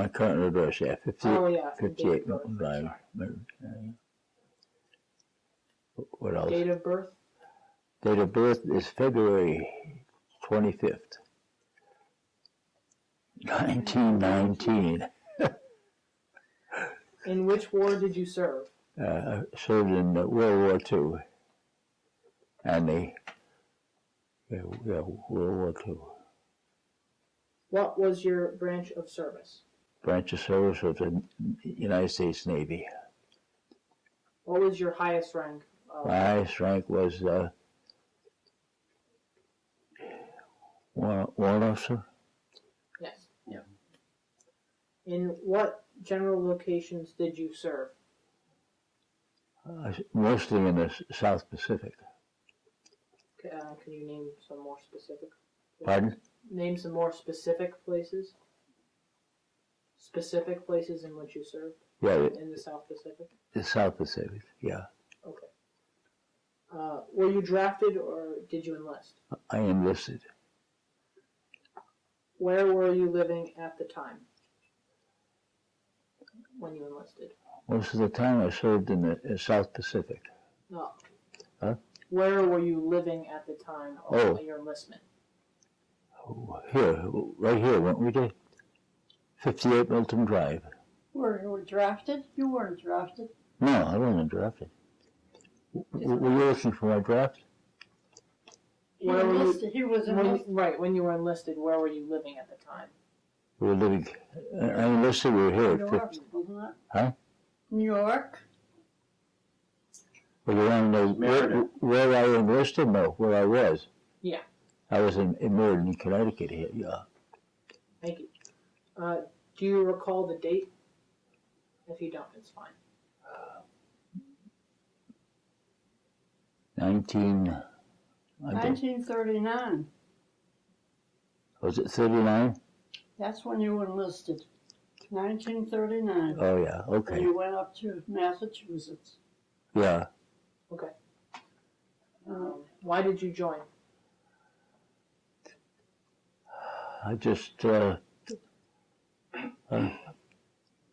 my current address, yeah, 58 Milton Drive. What else? Date of birth? Date of birth is February 25th, 1919. In which war did you serve? Served in World War II. And World War II. What was your branch of service? Branch of service of the United States Navy. What was your highest rank? My highest rank was warrant officer. Yes. Yeah. In what general locations did you serve? Mostly in the South Pacific. Can you name some more specific? Pardon? Name some more specific places. Specific places in which you served? Yeah. In the South Pacific? The South Pacific, yeah. Okay. Were you drafted or did you enlist? I enlisted. Where were you living at the time when you enlisted? Most of the time I served in the South Pacific. No. Huh? Where were you living at the time of your enlistment? Here, right here, weren't we to 58 Milton Drive. Were you drafted? You weren't drafted. No, I wasn't drafted. Were you looking for my draft? He was enlisted. Right, when you were enlisted, where were you living at the time? We were living, I enlisted, we were here. New York, wasn't it? Huh? New York. Well, you want to know where I enlisted? No, where I was. Yeah. I was in Meriden, Connecticut here, yeah. Thank you. Do you recall the date? If you don't, it's fine. 1939. Was it 39? That's when you enlisted. 1939. Oh, yeah, okay. And you went up to Massachusetts. Yeah. Okay. Why did you join? I just, I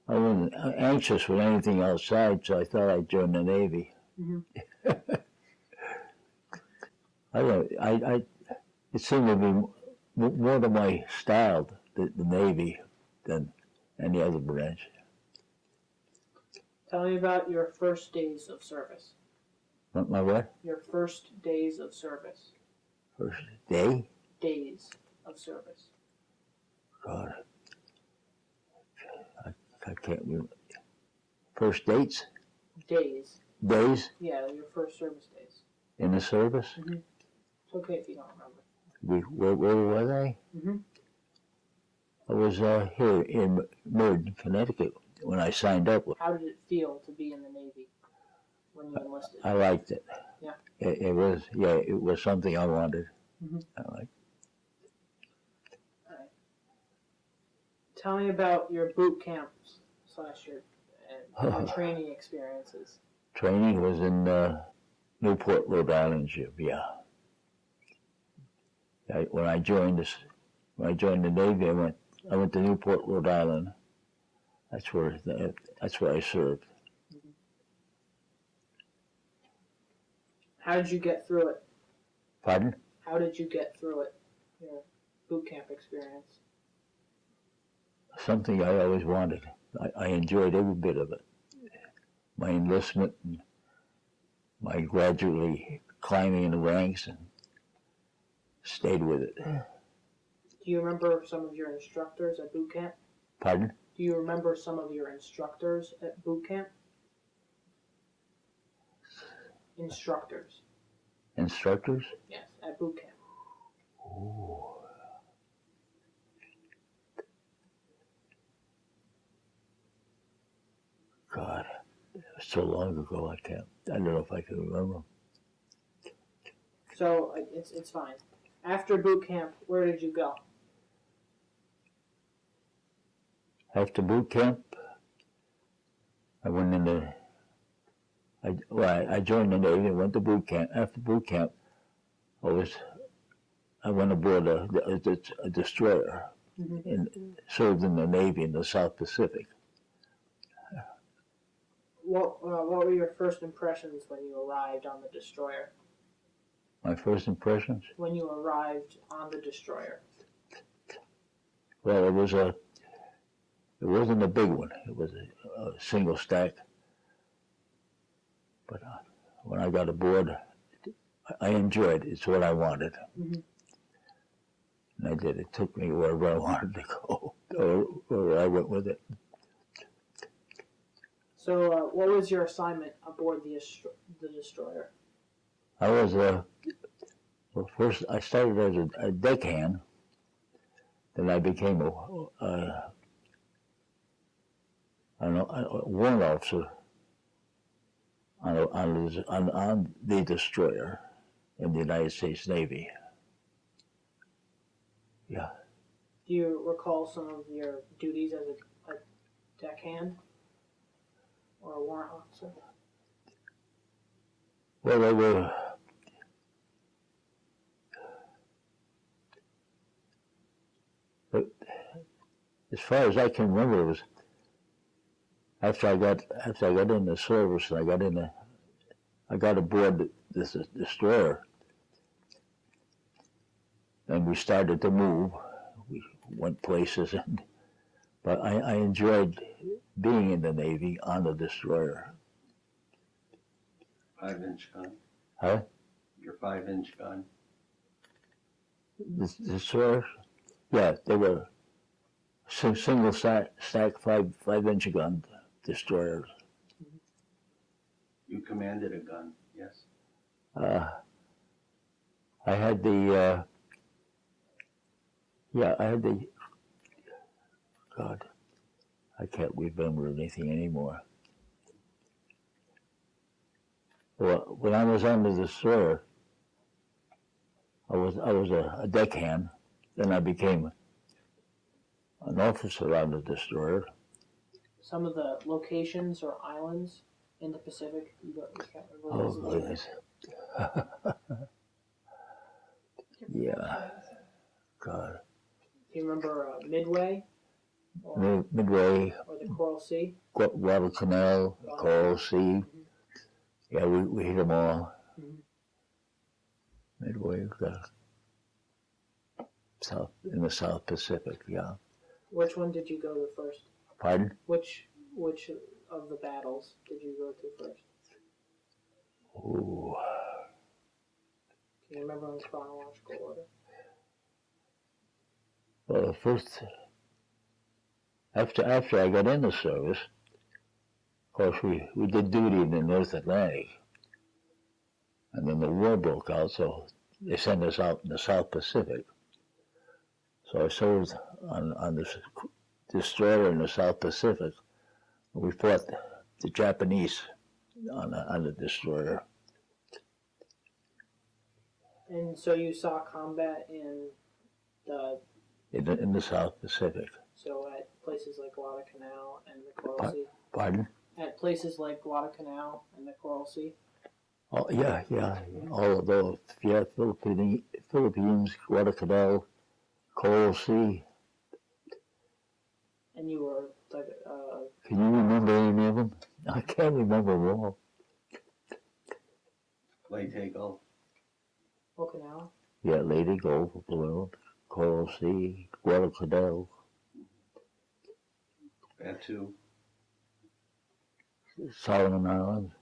wasn't anxious with anything outside, so I thought I'd join the Navy. Mm-hmm. It seemed to be more to my style, the Navy, than any other branch. Tell me about your first days of service. My what? Your first days of service. First day? Days of service. God. I can't remember. First dates? Days. Days? Yeah, your first service days. In the service? Mm-hmm. It's okay if you don't remember. Where was I? Mm-hmm. I was here in Meriden, Connecticut when I signed up. How did it feel to be in the Navy when you enlisted? I liked it. Yeah. It was something I wanted. Mm-hmm. I liked. All right. Tell me about your boot camps / your training experiences. Training was in Newport, Rhode Island, yeah. When I joined the Navy, I went to Newport, Rhode Island. That's where I served. Mm-hmm. How did you get through it? Pardon? How did you get through it? Your boot camp experience. Something I always wanted. I enjoyed every bit of it. My enlistment and my gradually climbing in the ranks, and stayed with it. Do you remember some of your instructors at boot camp? Pardon? Do you remember some of your instructors at boot camp? Instructors. Instructors? Yes, at boot camp. Ooh. God, it was so long ago. I don't know if I can remember. So it's fine. After boot camp, where did you go? After boot camp, I went into. I joined the Navy and went to boot camp. After boot camp, I went aboard a destroyer, and served in the Navy in the South Pacific. What were your first impressions when you arrived on the destroyer? My first impressions? When you arrived on the destroyer? Well, it wasn't a big one. It was a single stack. But when I got aboard, I enjoyed it. It's what I wanted. Mm-hmm. And I did. It took me wherever I wanted to go, or where I went with it. So, what was your assignment aboard the destroyer? I was well, first I started as a deckhand. Then I became a warrant officer on the destroyer in the United States Navy. Yeah. Do you recall some of your duties as a deckhand or a warrant officer? Well, they were. But as far as I can remember, it was after I got in the service and I got aboard this destroyer, and we started to move. We went places, but I enjoyed being in the Navy on the destroyer. 5-inch gun. Huh? Your 5-inch gun. The destroyers? Yeah, they were single stack 5-inch gun destroyers. You commanded a gun, yes. I had the God, I can't remember anything anymore. Well, when I was on the destroyer, I was a deckhand. Then I became an officer on the destroyer. Some of the locations or islands in the Pacific you can't remember. Oh goodness. Yeah. God. Do you remember Midway? Or, Midway. Or the Coral Sea? Guadalcanal, Coral Sea. Mm-hmm. Yeah, we hit them all. Mm-hmm. Midway, in the South Pacific, yeah. Which one did you go to first? Pardon? Which of the battles did you go to first? Ooh. Can you remember in chronological order? Well, first, after I got in the service, of course, we did duty in the North Atlantic. And then the war broke out, so they sent us out in the South Pacific. So I served on this destroyer in the South Pacific. We fought the Japanese on the destroyer. And so you saw combat in the South Pacific. So at places like Guadalcanal and the Coral Sea? Pardon? At places like Guadalcanal and the Coral Sea? Oh, yeah. All of those. Yeah, Philippines, Guadalcanal, Coral Sea. And you were like... Can you remember any of them? I can't remember them all. Leyte Gulf. Okinawa? Yeah, Leyte Gulf, Coral Sea, Guadalcanal. Batu. Solomon Islands.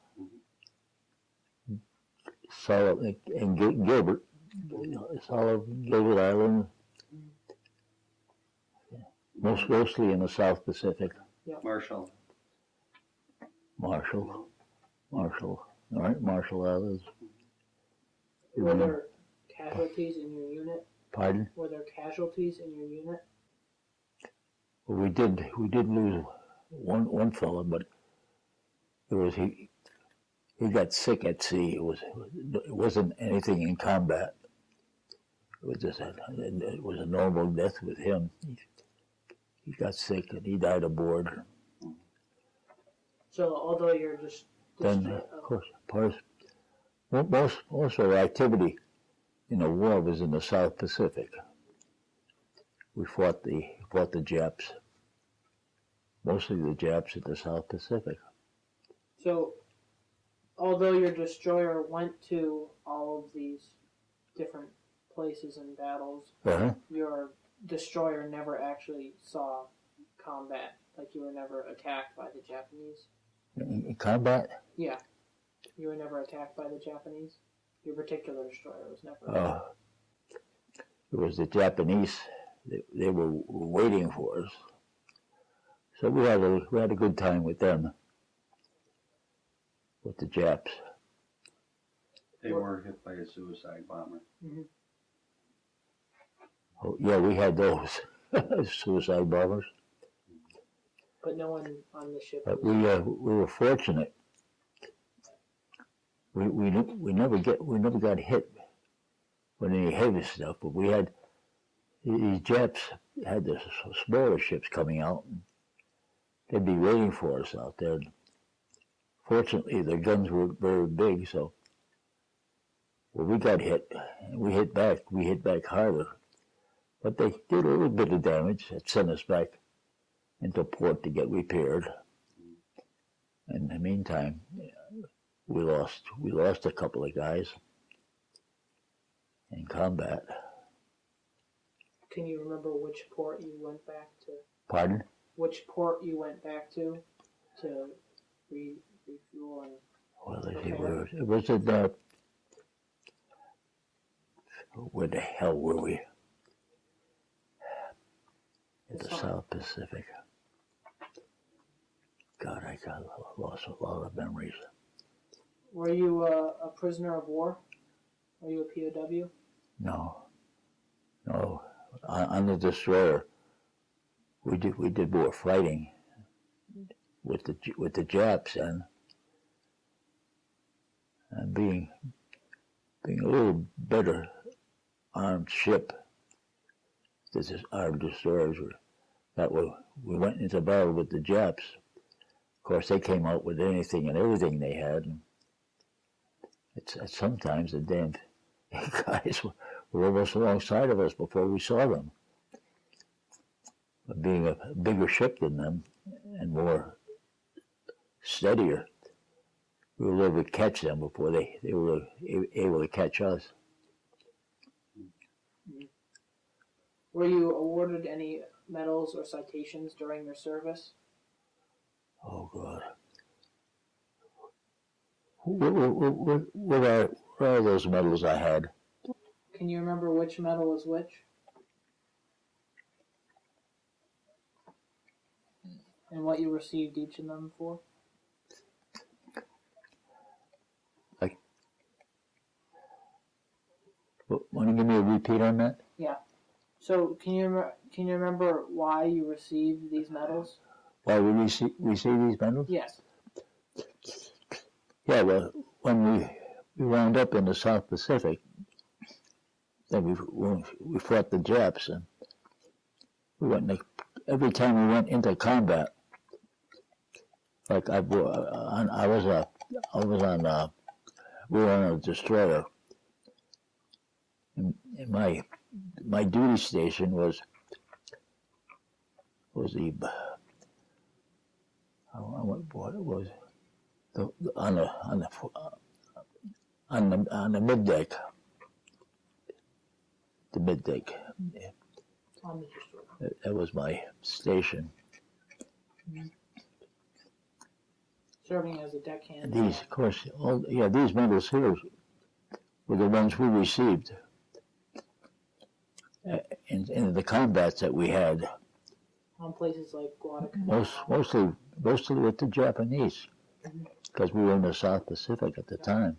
And Gilbert. Gilbert Island. Mostly in the South Pacific. Yep. Marshall. Marshall. All right, Marshall Islands. Were there casualties in your unit? Pardon? Were there casualties in your unit? Well, we did lose one fellow, but he got sick at sea. It wasn't anything in combat. It was a normal death with him. He got sick and he died aboard. So although you're just Then, of course, most of our activity in the war was in the South Pacific. we fought the Japs, mostly the Japs at the South Pacific. So, although your destroyer went to all of these different places and battles, Uh-huh. your destroyer never actually saw combat. Like, you were never attacked by the Japanese. In combat, Yeah. You were never attacked by the Japanese. Your particular destroyer was never attacked. it was the Japanese. They were waiting for us, so we had a good time with them, with the Japs. They were hit by a suicide bomber. Oh, yeah, we had those suicide bombers, But no one on the ship but was... we were fortunate. We never got hit with any heavy stuff, but we had these Japs had the smaller ships coming out, and they'd be waiting for us out there. Fortunately, their guns were very big, so when we got hit, we hit back harder. But they did a little bit of damage that sent us back into port to get repaired. In the meantime, we lost a couple of guys in combat. Can you remember which port you went back to? Pardon? Which port you went back to refuel and... Well, let's see, repair? it was in where the hell were we? In the South Pacific. God, I lost a lot of memories. Were you a prisoner of war? Were you a POW? No. On the destroyer, we did more fighting with the Japs and being a little better armed ship. Our destroyers were that way. We went into battle with the Japs. Of course, they came out with anything and everything they had. And sometimes the damn guys were almost alongside of us before we saw them. But being a bigger ship than them and more steadier, we were able to catch them before they were able to catch us. Were you awarded any medals or citations during your service? Oh, God. What are those medals I had? Can you remember which medal was which? And what you received each of them for? Want to give me a repeat on that? Yeah. So can you remember why you received these medals? Why we receive these medals? Yes. Yeah, well, when we wound up in the South Pacific, then we fought the Japs, and every time we went into combat, like we were on a destroyer, and my duty station was the what it was on the mid deck. The mid deck. On the destroyer. That was my station. Serving as a deckhand. These, of course, these medals here were the ones we received in the combats that we had. On places like Guadalcanal. Mostly with the Japanese, because we were in the South Pacific at the time.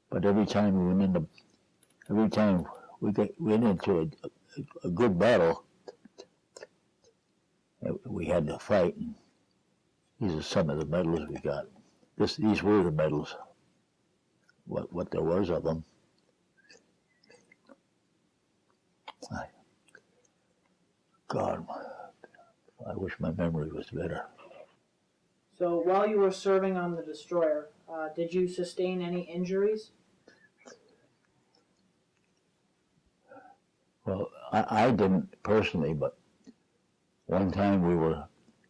But every time we went into a good battle, we had to fight. And these are some of the medals we got. These were the medals. What there was of them. God, I wish my memory was better. So while you were serving on the destroyer, did you sustain any injuries? Well, I didn't personally, but one time we were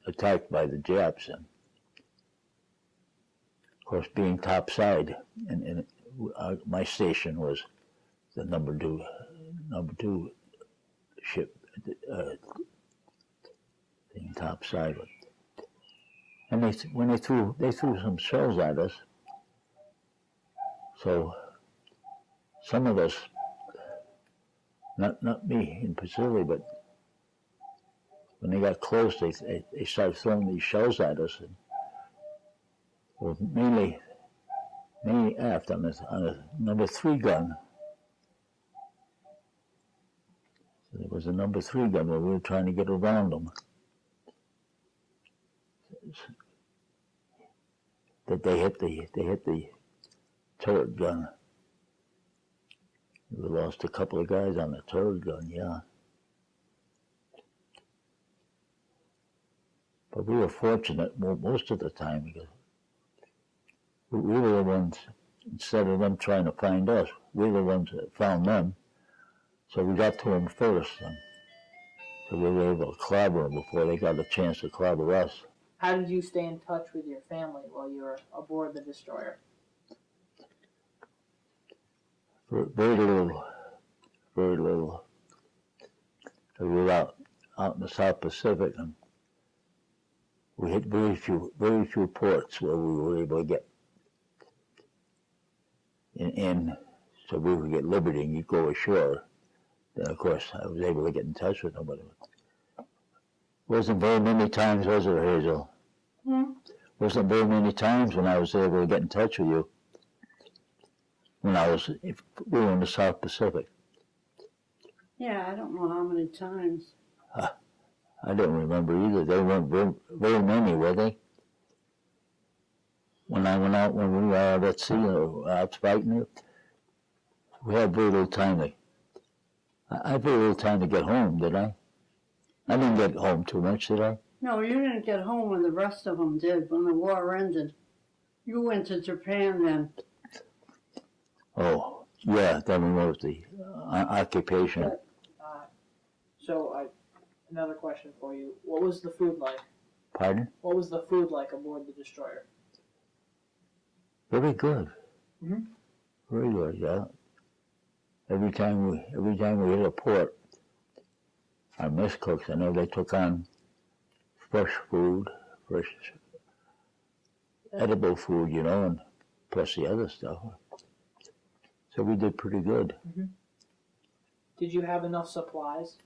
attacked by the Japs, and of course, being topside, and my station was the number two ship, being topside. And when they threw some shells at us, so some of us, not me in particular, but when they got close, they started throwing these shells at us, and well, mainly aft on a number 3 gun. So there was a number 3 gun where we were trying to get around them. That they hit the turret gun. We lost a couple of guys on the turret gun, yeah. But we were fortunate most of the time because we were the ones, instead of them trying to find us, we were the ones that found them. So we got to them first, and so we were able to clobber them before they got a chance to clobber us. How did you stay in touch with your family while you were aboard the destroyer? Very little. We were out in the South Pacific, and we hit very few ports where we were able to get in, so we could get liberty and you go ashore. Then of course I was able to get in touch with nobody. Wasn't very many times, was it, Hazel? Wasn't very many times when I was able to get in touch with you. We were in the South Pacific. Yeah, I don't know how many times. I don't remember either. They weren't very many, were they? When I went out, when we were out at sea, out fighting it, we had very little time. I had very little time to get home, did I? I didn't get home too much, did I? No, you didn't get home when the rest of them did, when the war ended. You went to Japan then. Oh, yeah, that was the occupation. Another question for you. What was the food like? Pardon? What was the food like aboard the destroyer? Very good. Mm-hmm. Very good, yeah. Every time we hit a port, our mess cooks, I know they took on fresh food, fresh edible food, and plus the other stuff. So we did pretty good. Mm-hmm. Did you have enough supplies?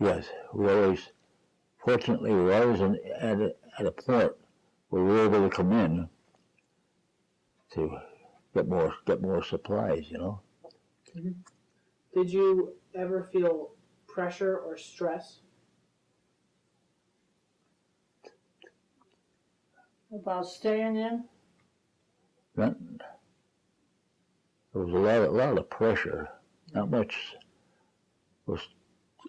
Yes, fortunately, we were always at a port where we were able to come in to get more supplies, Mm-hmm. Did you ever feel pressure or stress? About staying in? There was a lot of pressure. Not much was,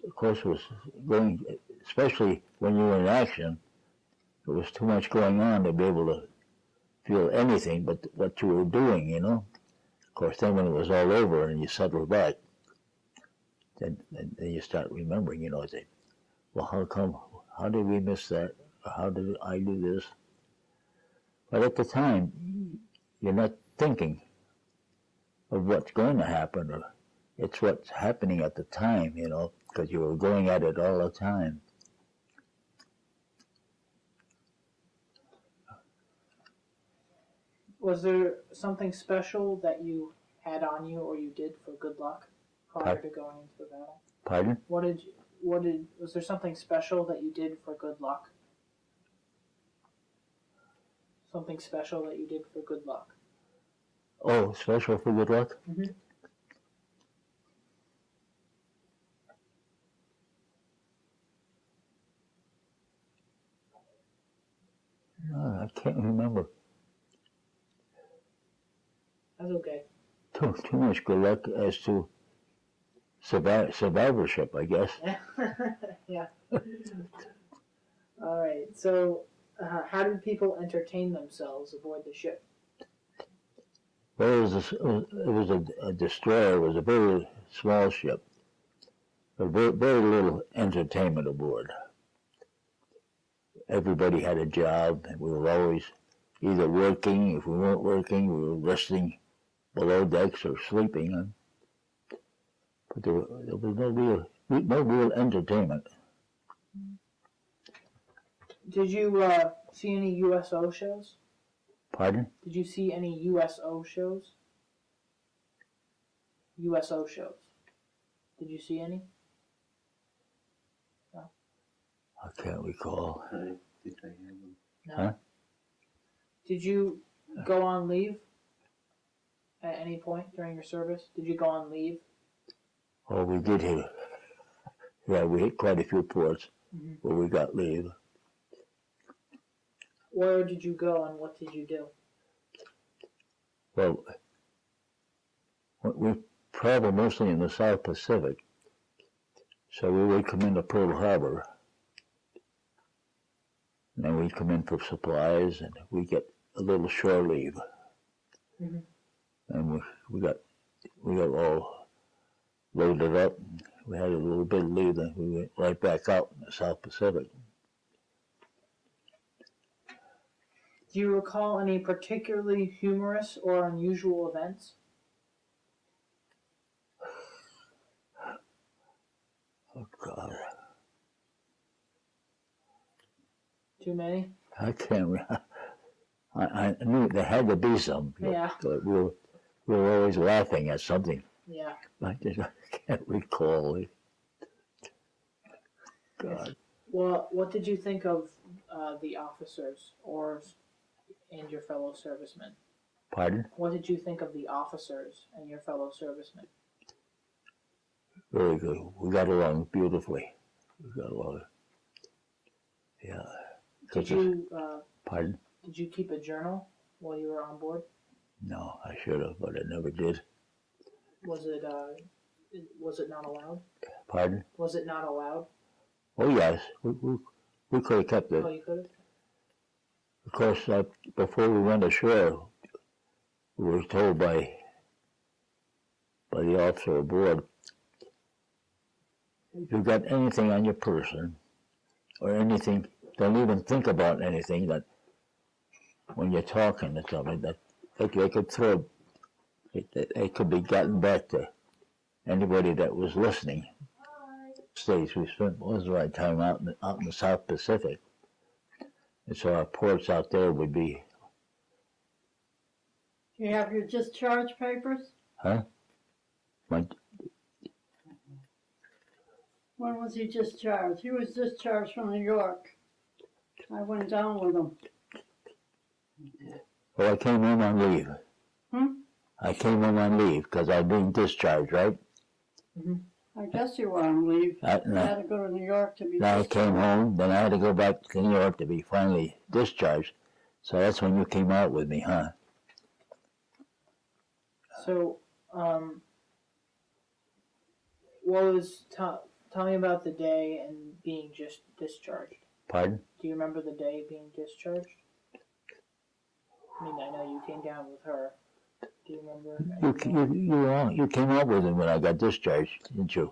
of course, was going, especially when you were in action. There was too much going on to be able to feel anything but what you were doing, Of course, then when it was all over and you settled back, then you start remembering, well, how did we miss that? Or how did I do this? But at the time, you're not thinking of what's going to happen, or it's what's happening at the time, because you were going at it all the time. Was there something special that you had on you or you did for good luck prior to going into the battle? Pardon? Was there something special that you did for good luck? Something special that you did for good luck? Oh, special for good luck? Mm-hmm. No, I can't remember. That's okay. Too much good luck as to survivorship, I guess. Yeah. All right. So, how did people entertain themselves aboard the ship? Well, it was a destroyer. It was a very small ship. But very little entertainment aboard. Everybody had a job, and we were always either working. If we weren't working, we were resting below decks or sleeping. But there was no real entertainment. Did you see any USO shows? Pardon? Did you see any USO shows? USO shows. Did you see any? No. I can't recall. I think I have them. No. Huh? Did you go on leave at any point during your service? Did you go on leave? Oh, we did hit. Yeah, we hit quite a few ports where we got leave. Where did you go and what did you do? Well, we traveled mostly in the South Pacific, so we would come into Pearl Harbor, and then we'd come in for supplies, and we get a little shore leave, and we got all loaded up. And we had a little bit of leave, then we went right back out in the South Pacific. Do you recall any particularly humorous or unusual events? Oh God, Too many? I can't. I knew there had to be some. Yeah. But we were always laughing at something. Yeah. I can't recall it. God. Well, what did you think of the officers and your fellow servicemen? Pardon? What did you think of the officers and your fellow servicemen? Very good. We got along beautifully. Yeah. Did you Pardon? Did you keep a journal while you were on board? No, I should have, but I never did. Was it not allowed? Pardon? Was it not allowed? Oh yes, we could have kept it. Oh, you could have. Of course, before we went ashore, we were told by the officer aboard, if you've got anything on your person or anything, don't even think about anything that when you're talking to somebody that they could throw. It could be gotten back to anybody that was listening. States we spent most of our time out in the South Pacific, and so our ports out there would be. Do you have your discharge papers? Huh? When was he discharged? He was discharged from New York. I went down with him. Well, I came home on leave. I came home on leave because I'd been discharged, right? I guess you were on leave. You had to go to New York to be Then I discharged. came home, then I had to go back to New York to be finally discharged. So that's when you came out with me, huh? So, tell me about the day and being just discharged. Pardon? Do you remember the day being discharged? I mean, I know you came down with her. Do you remember? You came out with him when I got discharged, didn't you?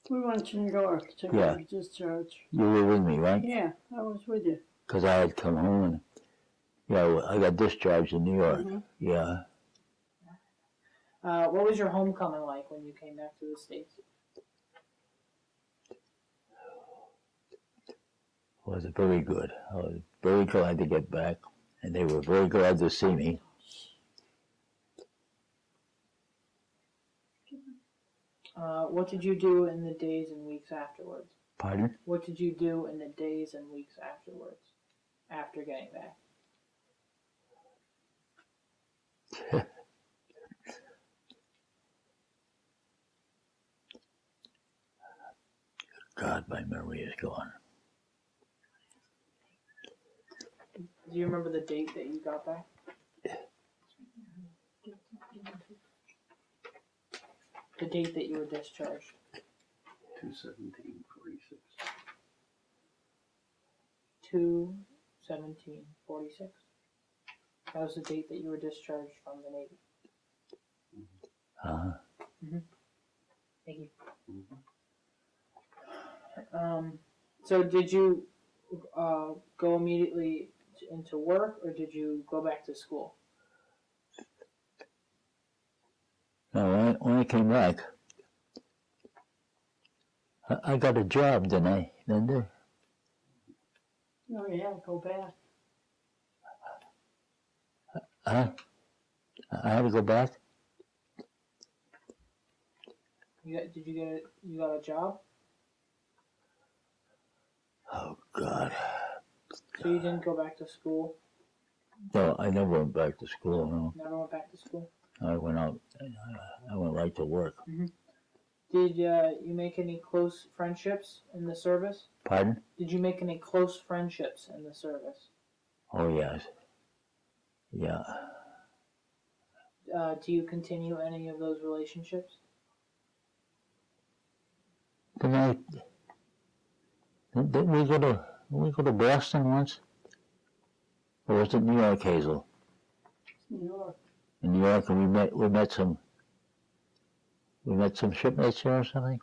We went to New York to get discharged. You were with me, right? Yeah, I was with you. Because I had come home and, I got discharged in New York. Yeah. What was your homecoming like when you came back to the States? It was very good. I was very glad to get back, and they were very glad to see me. What did you do in the days and weeks afterwards? Pardon? What did you do in the days and weeks afterwards, after getting back? God, my memory is gone. Do you remember the date that you got back? The date that you were discharged. 2/17/46. 2/17/46. That was the date that you were discharged from the Navy. Thank you. Mhm. So did you go immediately into work, or did you go back to school? Now, when I came back, I got a job, didn't I? Linda? Oh, yeah, go back. I had to go back. You got a job? Oh God! So you didn't go back to school? No, I never went back to school. No, Never went back to school? I went out. I went right to work. Did you make any close friendships in the service? Pardon? Did you make any close friendships in the service? Oh yes. Yeah. Do you continue any of those relationships? Didn't we go to Boston once? Or was it New York, Hazel? New York. In New York, and we met some shipmates there or something.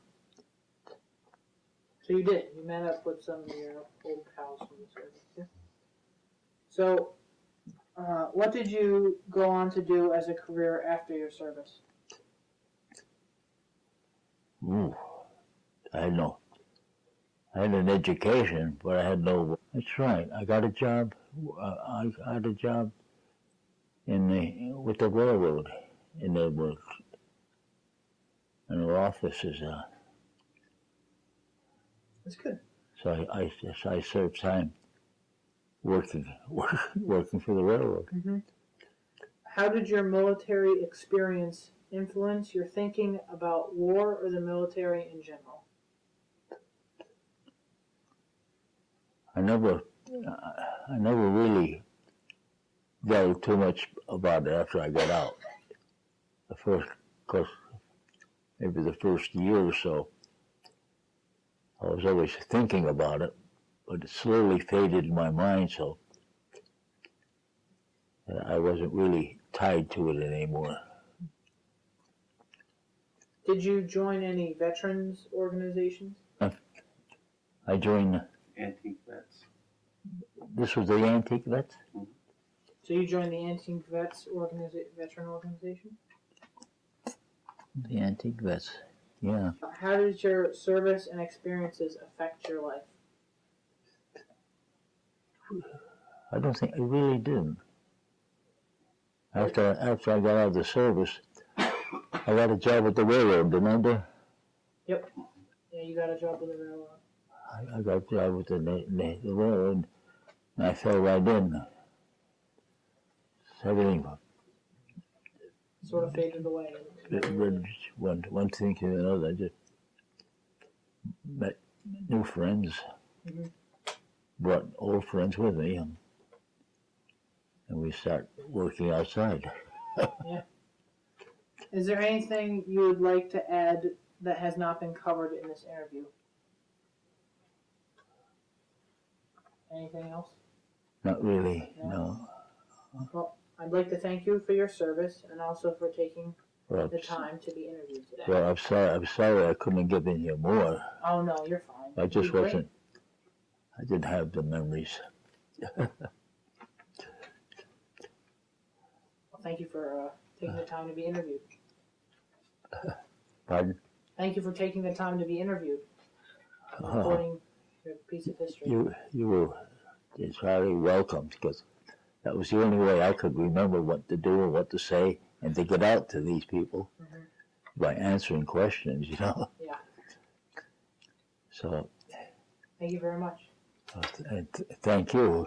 So you did. You met up with some of your old pals from the service. Yeah. So, what did you go on to do as a career after your service? Ooh, I had an education, but I had no. That's right. I got a job. I had a job with the railroad in the offices. That's good. So I served time working for the railroad. Mm-hmm. How did your military experience influence your thinking about war or the military in general? I never really delved too much about it after I got out. The first, of course, maybe the first year or so, I was always thinking about it, but it slowly faded in my mind, so I wasn't really tied to it anymore. Did you join any veterans organizations? I joined. Antique vets. This was the Antique Vets. So you joined the Antique Vets veteran organization? The Antique Vets. Yeah. How did your service and experiences affect your life? I don't think I really did. After I got out of the service, I got a job at the railroad, remember? Yep. Yeah, you got a job with the railroad. I got a job with the railroad, and I fell right in. Everything, Sort of faded away. one thing to another. I just met new friends, brought old friends with me, and we start working outside. Yeah. Is there anything you would like to add that has not been covered in this interview? Anything else? Not really, no. Well, I'd like to thank you for your service and also for taking Well, the time to be interviewed today. well, I'm sorry I couldn't give in you more. Oh no, you're fine. I just You're wasn't. I didn't have the memories. Well, thank you for taking the time to be interviewed. Pardon? Thank you for taking the time to be interviewed. Recording your piece of history. You were entirely welcome, because that was the only way I could remember what to do and what to say and to get out to these people by answering questions, you know. Yeah. So, Thank you very much. thank you.